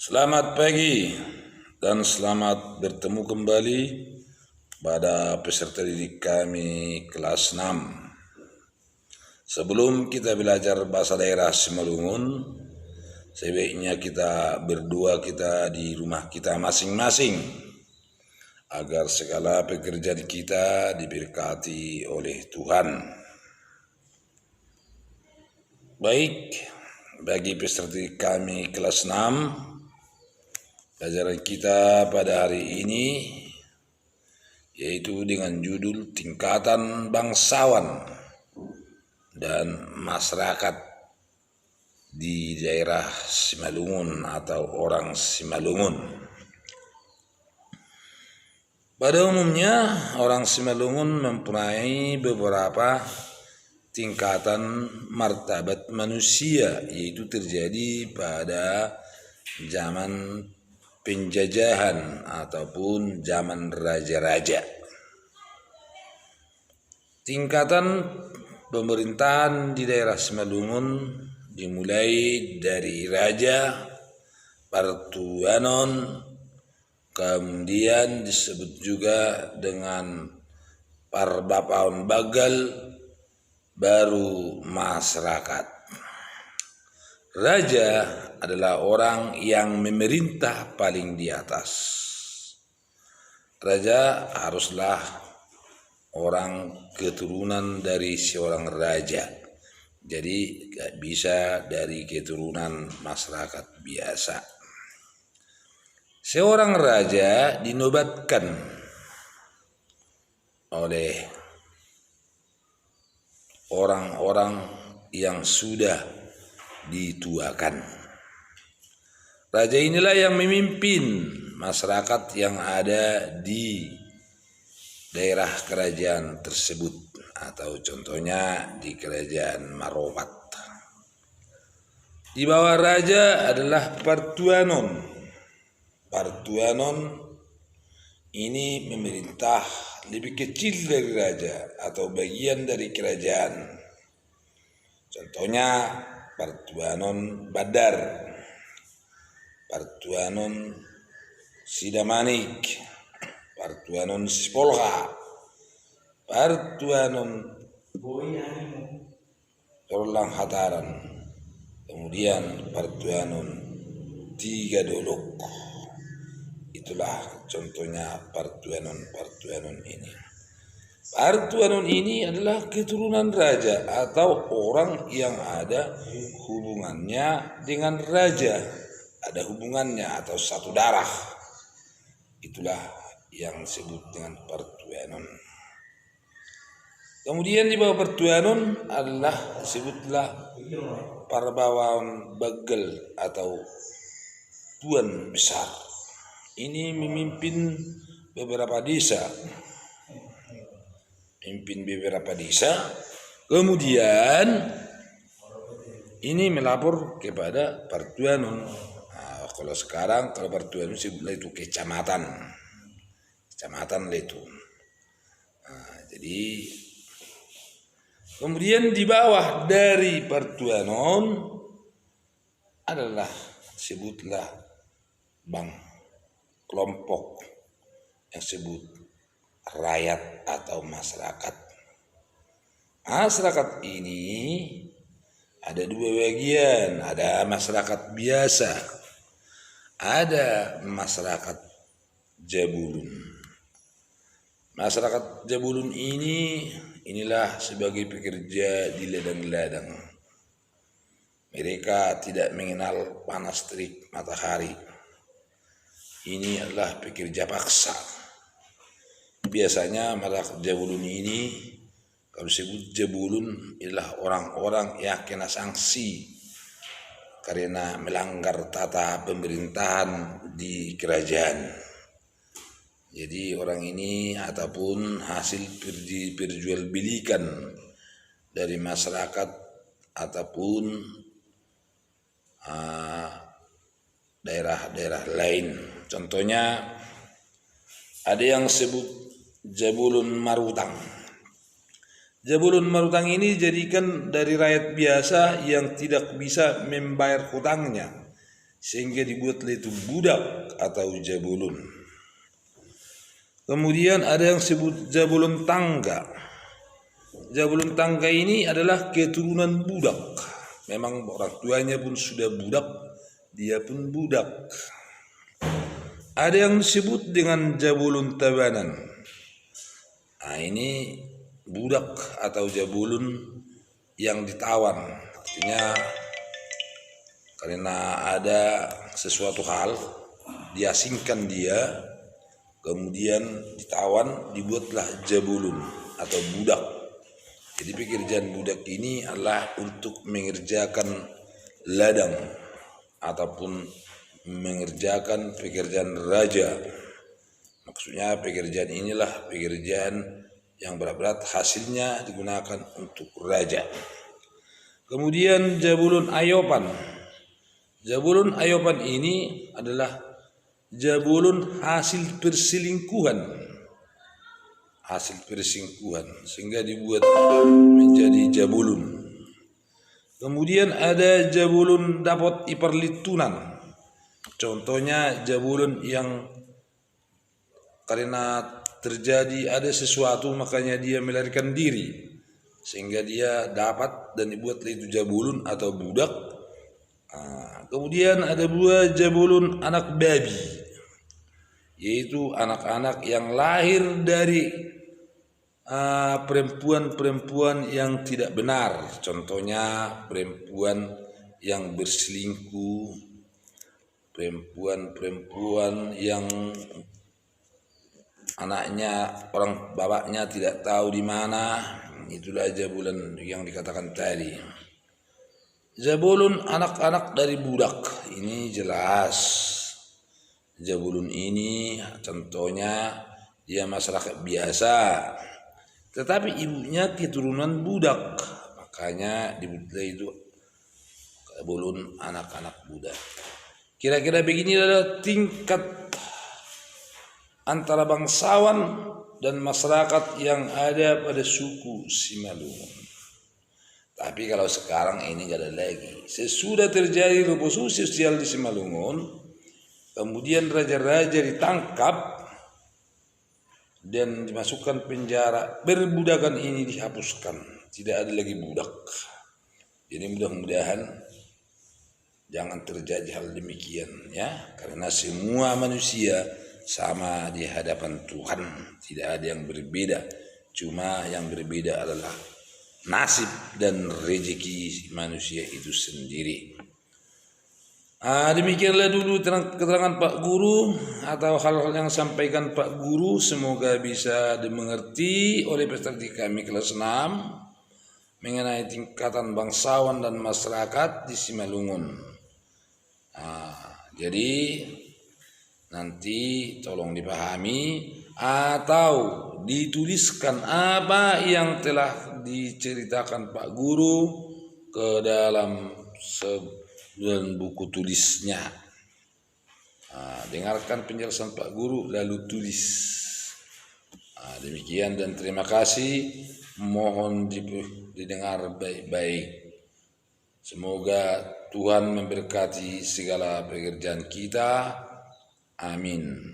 Selamat pagi dan selamat bertemu kembali pada peserta didik kami kelas 6. Sebelum kita belajar bahasa daerah Simalungun, sebaiknya kita berdua di rumah kita masing-masing agar segala pekerjaan kita diberkati oleh Tuhan. Baik, bagi peserta didik kami kelas 6, pelajaran kita pada hari ini yaitu dengan judul tingkatan bangsawan dan masyarakat di daerah Simalungun atau orang Simalungun. Pada umumnya orang Simalungun mempunyai beberapa tingkatan martabat manusia, yaitu terjadi pada zaman penjajahan ataupun zaman raja-raja. Tingkatan pemerintahan di daerah Simalungun dimulai dari raja, partuanon, kemudian disebut juga dengan parbapaon bagal, baru masyarakat. Raja adalah orang yang memerintah paling di atas. Raja haruslah orang keturunan dari seorang raja. Jadi gak bisa dari keturunan masyarakat biasa. Seorang raja dinobatkan oleh orang-orang yang sudah dituakan. Raja inilah yang memimpin masyarakat yang ada di daerah kerajaan tersebut, atau contohnya di kerajaan Maropat. Di bawah raja adalah partuanon. Partuanon ini memerintah lebih kecil dari raja atau bagian dari kerajaan. Contohnya Partuanon Badar, Partuanon Sidamanik, Partuanon Sipolha, Partuanon Torlang Hataran, kemudian Partuanon Tiga Dolok. Itulah contohnya Partuanon ini. Partuanon ini adalah keturunan raja atau orang yang ada hubungannya dengan raja, ada hubungannya atau satu darah. Itulah yang disebut dengan Partuanon. Kemudian di bawah Partuanon adalah disebutlah parbapaon bagal atau tuan besar. Ini memimpin beberapa desa. Kemudian ini melapor kepada Partuanon. Nah, kalau Partuanon sebutlah itu kecamatan lah itu. Nah, jadi kemudian di bawah dari Partuanon adalah sebutlah kelompok yang sebut rakyat atau masyarakat. Masyarakat ini ada dua bagian, ada masyarakat biasa, ada masyarakat jabulun. Masyarakat jabulun inilah sebagai pekerja di ladang-ladang. Mereka tidak mengenal panas terik matahari. Ini adalah pekerja paksa. Biasanya masyarakat jabulun ini, kalau disebut jabulun, adalah orang-orang yang kena sanksi karena melanggar tata pemerintahan di kerajaan. Jadi orang ini ataupun hasil diperjualbelikan dari masyarakat ataupun daerah-daerah lain. Contohnya ada yang sebut Jabulun Marutang. Jabulun Marutang ini dijadikan dari rakyat biasa yang tidak bisa membayar hutangnya, sehingga dibuatlah itu budak atau jabulun. Kemudian ada yang sebut jabulun tangga. Jabulun tangga ini adalah keturunan budak. Memang orang tuanya pun sudah budak, dia pun budak. Ada yang disebut dengan jabulun tabanan. Nah, ini budak atau jabulun yang ditawan. Artinya karena ada sesuatu hal diasingkan dia, kemudian ditawan, dibuatlah jabulun atau budak. Jadi pekerjaan budak ini adalah untuk mengerjakan ladang ataupun mengerjakan pekerjaan raja. Maksudnya pekerjaan inilah pekerjaan yang berat-berat, hasilnya digunakan untuk raja. Kemudian jabulun ayopan. Jabulun ayopan ini adalah jabulun hasil perselingkuhan. Hasil perselingkuhan sehingga dibuat menjadi jabulun. Kemudian ada jabulun dapat iperlitunan. Contohnya jabulun yang karena terjadi ada sesuatu makanya dia melarikan diri sehingga dia dapat dan dibuat itu jabulun atau budak. Kemudian ada dua jabulun anak babi, yaitu anak-anak yang lahir dari perempuan-perempuan yang tidak benar. Contohnya perempuan yang berselingkuh, perempuan-perempuan yang anaknya orang bapaknya tidak tahu di mana. Itulah jabulun yang dikatakan tadi. Jabulun anak-anak dari budak ini jelas. Jabulun ini contohnya dia masyarakat biasa, tetapi ibunya keturunan budak, makanya dibuatlah itu jabulun anak-anak budak. Kira-kira begini adalah tingkat antara bangsawan dan masyarakat yang ada pada suku Simalungun. Tapi kalau sekarang ini gak ada lagi. Sesudah terjadi revolusi sosial di Simalungun, kemudian raja-raja ditangkap dan dimasukkan penjara, perbudakan ini dihapuskan, tidak ada lagi budak. Jadi mudah-mudahan jangan terjadi hal demikian ya, karena semua manusia sama di hadapan Tuhan, tidak ada yang berbeda, cuma yang berbeda adalah nasib dan rezeki manusia itu sendiri. Demikianlah dulu keterangan Pak Guru atau hal-hal yang sampaikan Pak Guru, semoga bisa dimengerti oleh peserta kami kelas 6 mengenai tingkatan bangsawan dan masyarakat di Simalungun. Jadi nanti tolong dipahami atau dituliskan apa yang telah diceritakan Pak Guru ke dalam sebuah buku tulisnya. Dengarkan penjelasan Pak Guru lalu tulis. Demikian dan terima kasih. Mohon didengar baik-baik. Semoga Tuhan memberkati segala pekerjaan kita. Amin.